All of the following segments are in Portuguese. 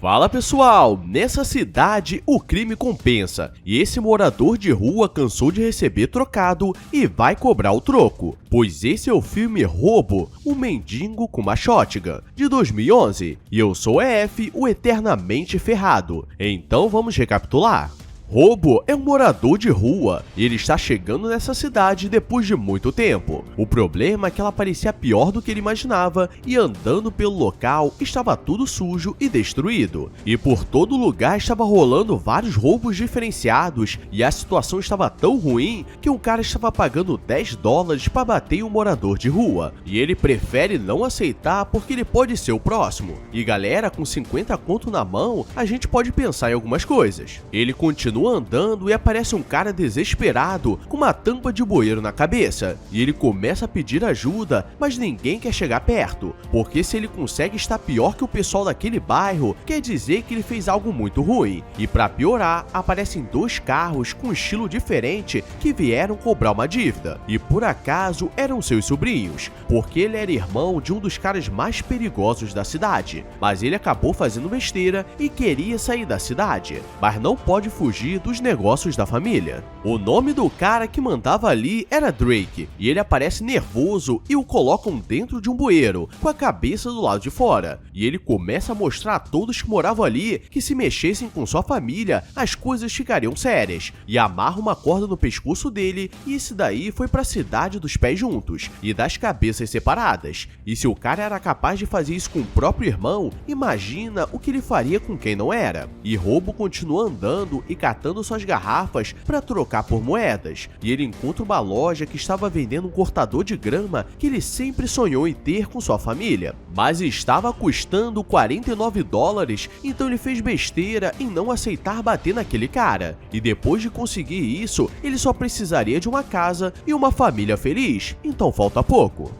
Fala pessoal, nessa cidade o crime compensa e esse morador de rua cansou de receber trocado e vai cobrar o troco, pois esse é o filme Roubo, o Mendigo com uma Shotgun, de 2011, e eu sou EF, o eternamente ferrado, então vamos recapitular. Roubo é um morador de rua e ele está chegando nessa cidade depois de muito tempo. O problema é que ela parecia pior do que ele imaginava e andando pelo local estava tudo sujo e destruído. E por todo lugar estava rolando vários roubos diferenciados e a situação estava tão ruim que um cara estava pagando $10 para bater em um morador de rua. E ele prefere não aceitar porque ele pode ser o próximo. E galera, com 50 conto na mão, a gente pode pensar em algumas coisas. Ele continua andando e aparece um cara desesperado com uma tampa de bueiro na cabeça e ele começa a pedir ajuda, mas ninguém quer chegar perto, porque se ele consegue estar pior que o pessoal daquele bairro, quer dizer que ele fez algo muito ruim. E para piorar, aparecem dois carros com estilo diferente que vieram cobrar uma dívida, e por acaso eram seus sobrinhos, porque ele era irmão de um dos caras mais perigosos da cidade, mas ele acabou fazendo besteira e queria sair da cidade, mas não pode fugir dos negócios da família. O nome do cara que mandava ali era Drake, e ele aparece nervoso e o colocam dentro de um bueiro, com a cabeça do lado de fora, e ele começa a mostrar a todos que moravam ali que se mexessem com sua família, as coisas ficariam sérias, e amarra uma corda no pescoço dele, e esse daí foi pra cidade dos pés juntos, e das cabeças separadas, e se o cara era capaz de fazer isso com o próprio irmão, imagina o que ele faria com quem não era. E Roubo continua andando e catando suas garrafas para trocar por moedas, e ele encontra uma loja que estava vendendo um cortador de grama que ele sempre sonhou em ter com sua família, mas estava custando $49, então ele fez besteira em não aceitar bater naquele cara, e depois de conseguir isso, ele só precisaria de uma casa e uma família feliz, então falta pouco.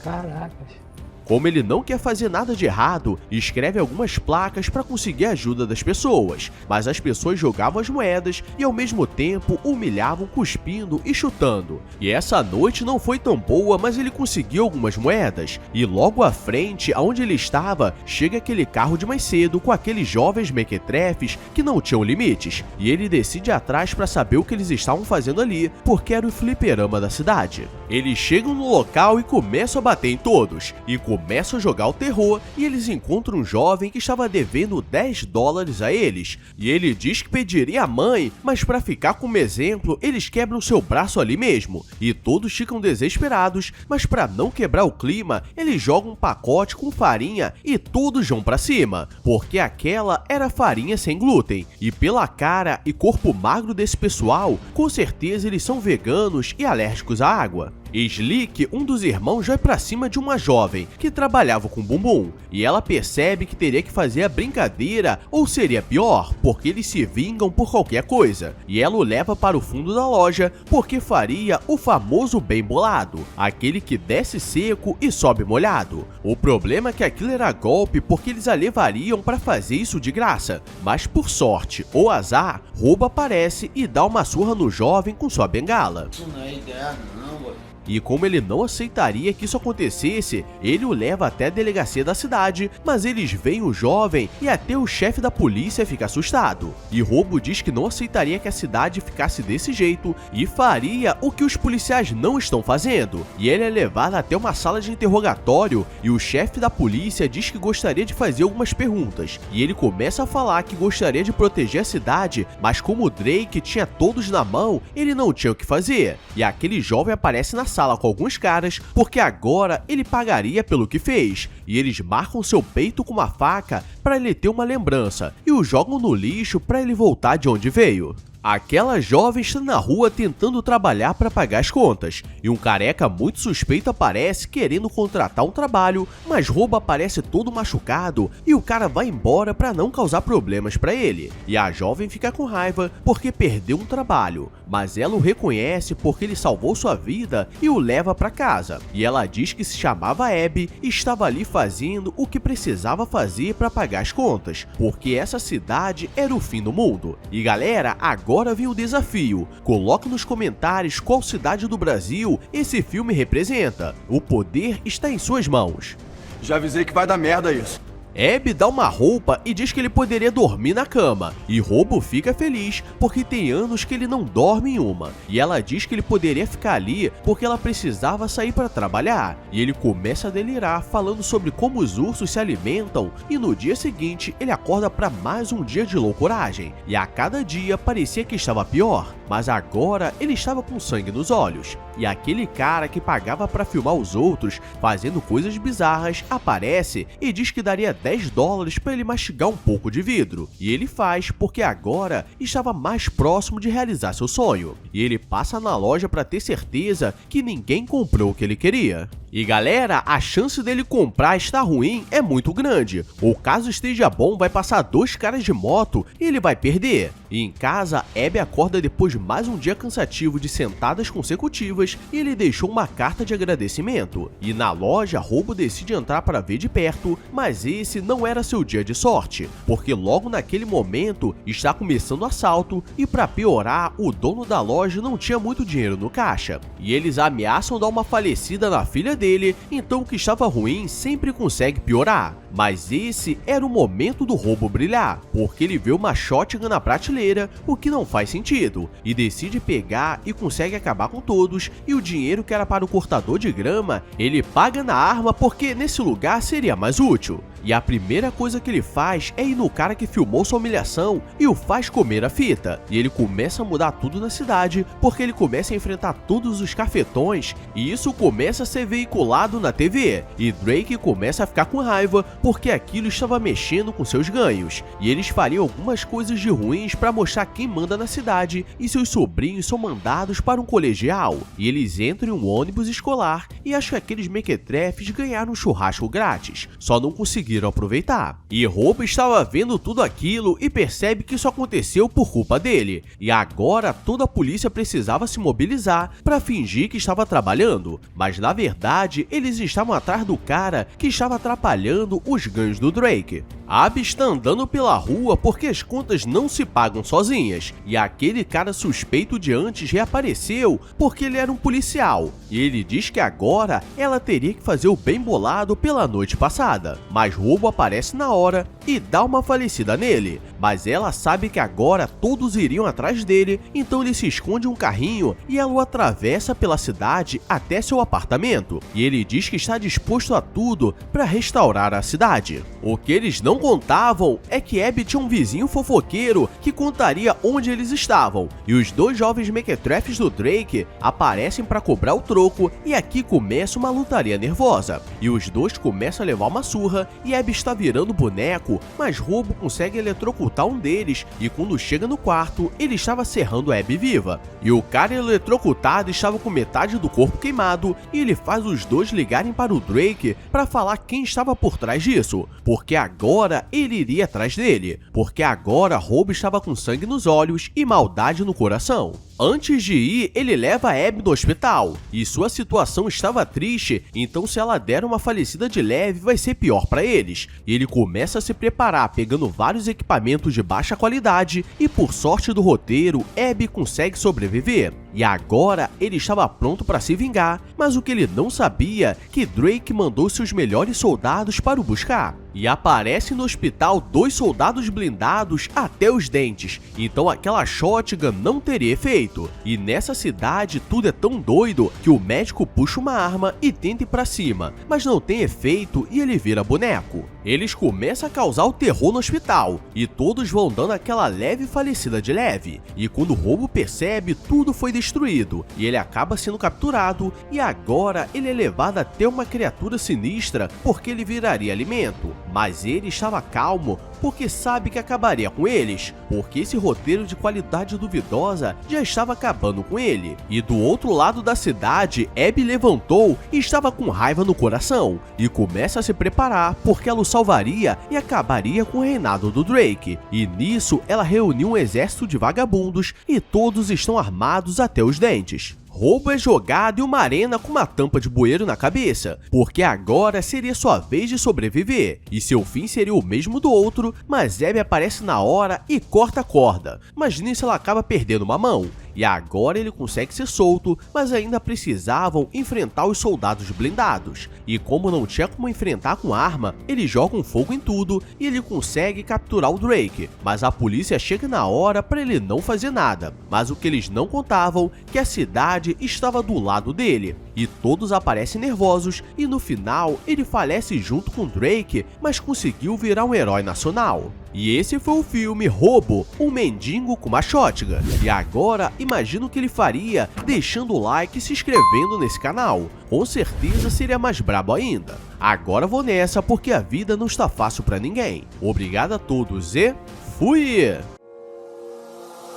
Caracas. Como ele não quer fazer nada de errado, escreve algumas placas para conseguir a ajuda das pessoas, mas as pessoas jogavam as moedas e ao mesmo tempo humilhavam cuspindo e chutando. E essa noite não foi tão boa, mas ele conseguiu algumas moedas, e logo à frente, aonde ele estava, chega aquele carro de mais cedo com aqueles jovens mequetrefes que não tinham limites, e ele decide ir atrás para saber o que eles estavam fazendo ali, porque era o fliperama da cidade. Eles chegam no local e começam a bater em todos, e começam a jogar o terror, e eles encontram um jovem que estava devendo $10 a eles, e ele diz que pediria a mãe, mas para ficar como exemplo, eles quebram seu braço ali mesmo, e todos ficam desesperados, mas para não quebrar o clima, eles jogam um pacote com farinha e todos vão para cima, porque aquela era farinha sem glúten, e pela cara e corpo magro desse pessoal, com certeza eles são veganos e alérgicos à água. Slick, um dos irmãos, vai pra cima de uma jovem que trabalhava com bumbum, e ela percebe que teria que fazer a brincadeira ou seria pior, porque eles se vingam por qualquer coisa, e ela o leva para o fundo da loja porque faria o famoso bem bolado, aquele que desce seco e sobe molhado. O problema é que aquilo era golpe porque eles a levariam para fazer isso de graça, mas por sorte ou azar, Roubo aparece e dá uma surra no jovem com sua bengala. Isso não é ideia não, boy. E como ele não aceitaria que isso acontecesse, ele o leva até a delegacia da cidade, mas eles veem o jovem e até o chefe da polícia fica assustado. E Roubo diz que não aceitaria que a cidade ficasse desse jeito e faria o que os policiais não estão fazendo. E ele é levado até uma sala de interrogatório e o chefe da polícia diz que gostaria de fazer algumas perguntas. E ele começa a falar que gostaria de proteger a cidade, mas como o Drake tinha todos na mão, ele não tinha o que fazer. E aquele jovem aparece na sala com alguns caras, porque agora ele pagaria pelo que fez, e eles marcam seu peito com uma faca para ele ter uma lembrança, e o jogam no lixo para ele voltar de onde veio. Aquela jovem está na rua tentando trabalhar para pagar as contas, e um careca muito suspeito aparece querendo contratar um trabalho, mas Roubo aparece todo machucado e o cara vai embora para não causar problemas para ele. E a jovem fica com raiva porque perdeu um trabalho, mas ela o reconhece porque ele salvou sua vida e o leva para casa. E ela diz que se chamava Abby e estava ali fazendo o que precisava fazer para pagar as contas, porque essa cidade era o fim do mundo. E galera, agora vem o desafio. Coloque nos comentários qual cidade do Brasil esse filme representa. O poder está em suas mãos. Já avisei que vai dar merda isso. Abby dá uma roupa e diz que ele poderia dormir na cama, e Robo fica feliz porque tem anos que ele não dorme em uma, e ela diz que ele poderia ficar ali porque ela precisava sair para trabalhar, e ele começa a delirar falando sobre como os ursos se alimentam, e no dia seguinte ele acorda para mais um dia de loucuragem, e a cada dia parecia que estava pior, mas agora ele estava com sangue nos olhos, e aquele cara que pagava para filmar os outros fazendo coisas bizarras aparece e diz que daria $10 para ele mastigar um pouco de vidro, e ele faz porque agora estava mais próximo de realizar seu sonho, e ele passa na loja para ter certeza que ninguém comprou o que ele queria. E galera, a chance dele comprar estar ruim é muito grande, ou caso esteja bom vai passar 2 caras de moto e ele vai perder. E em casa, Abby acorda depois de mais um dia cansativo de sentadas consecutivas e ele deixou uma carta de agradecimento. E na loja, Robo decide entrar para ver de perto, mas esse não era seu dia de sorte, porque logo naquele momento está começando o assalto e para piorar, o dono da loja não tinha muito dinheiro no caixa. E eles ameaçam dar uma falecida na filha dele, então o que estava ruim sempre consegue piorar. Mas esse era o momento do Robo brilhar, porque ele vê uma shotgun na prateleira, o que não faz sentido, e decide pegar e consegue acabar com todos, e o dinheiro que era para o cortador de grama, ele paga na arma porque nesse lugar seria mais útil. E a primeira coisa que ele faz é ir no cara que filmou sua humilhação e o faz comer a fita. E ele começa a mudar tudo na cidade, porque ele começa a enfrentar todos os cafetões e isso começa a ser veiculado na TV. E Drake começa a ficar com raiva porque aquilo estava mexendo com seus ganhos. E eles fariam algumas coisas de ruins para mostrar quem manda na cidade e seus sobrinhos são mandados para um colegial. E eles entram em um ônibus escolar e acham que aqueles mequetrefes ganharam um churrasco grátis, só não conseguiram aproveitar. E Robo estava vendo tudo aquilo e percebe que isso aconteceu por culpa dele. E agora toda a polícia precisava se mobilizar para fingir que estava trabalhando, mas na verdade eles estavam atrás do cara que estava atrapalhando os ganhos do Drake. Abby está andando pela rua porque as contas não se pagam sozinhas, e aquele cara suspeito de antes reapareceu porque ele era um policial, e ele diz que agora ela teria que fazer o bem bolado pela noite passada, mas Robo aparece na hora e dá uma falecida nele, mas ela sabe que agora todos iriam atrás dele, então ele se esconde em um carrinho e ela o atravessa pela cidade até seu apartamento, e ele diz que está disposto a tudo para restaurar a cidade. O que eles não contavam é que Abby tinha um vizinho fofoqueiro que contaria onde eles estavam, e os 2 jovens mequetrefes do Drake aparecem para cobrar o troco, e aqui começa uma lutaria nervosa, e os 2 começam a levar uma surra, e Abby está virando boneco, mas Robo consegue eletrocutar um deles, e quando chega no quarto, ele estava serrando Abby viva, e o cara eletrocutado estava com metade do corpo queimado, e ele faz os 2 ligarem para o Drake para falar quem estava por trás disso, porque agora ele iria atrás dele, porque agora Robo estava com sangue nos olhos e maldade no coração. Antes de ir, ele leva a Abby no hospital, e sua situação estava triste, então se ela der uma falecida de leve vai ser pior para eles. E ele começa a se preparar pegando vários equipamentos de baixa qualidade, e por sorte do roteiro, Abby consegue sobreviver. E agora ele estava pronto para se vingar, mas o que ele não sabia é que Drake mandou seus melhores soldados para o buscar. E aparece no hospital 2 soldados blindados até os dentes, então aquela shotgun não teria efeito. E nessa cidade tudo é tão doido que o médico puxa uma arma e tenta ir pra cima, mas não tem efeito e ele vira boneco. Eles começam a causar o terror no hospital, e todos vão dando aquela leve falecida de leve, e quando o Robo percebe, tudo foi destruído, e ele acaba sendo capturado, e agora ele é levado até uma criatura sinistra porque ele viraria alimento. Mas ele estava calmo porque sabe que acabaria com eles, porque esse roteiro de qualidade duvidosa já estava acabando com ele. E do outro lado da cidade, Abby levantou e estava com raiva no coração, e começa a se preparar porque ela o salvaria e acabaria com o reinado do Drake. E nisso ela reuniu um exército de vagabundos e todos estão armados até os dentes. Robo é jogado em uma arena com uma tampa de bueiro na cabeça, porque agora seria sua vez de sobreviver, e seu fim seria o mesmo do outro, mas Abby aparece na hora e corta a corda, mas nisso ela acaba perdendo uma mão, e agora ele consegue ser solto, mas ainda precisavam enfrentar os soldados blindados. E como não tinha como enfrentar com arma, eles jogam fogo em tudo e ele consegue capturar o Drake, mas a polícia chega na hora para ele não fazer nada. Mas o que eles não contavam é que a cidade estava do lado dele, e todos aparecem nervosos e no final ele falece junto com Drake, mas conseguiu virar um herói nacional. E esse foi o filme Robo, um mendigo com uma shotgun. E agora, imagina o que ele faria deixando o like e se inscrevendo nesse canal. Com certeza seria mais brabo ainda. Agora vou nessa porque a vida não está fácil pra ninguém. Obrigado a todos e fui!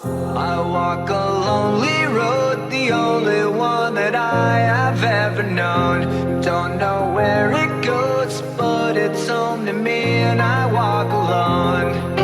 I walk a lonely road, the only one that I have ever known. Don't know where it goes, but it's home to me and I walk alone.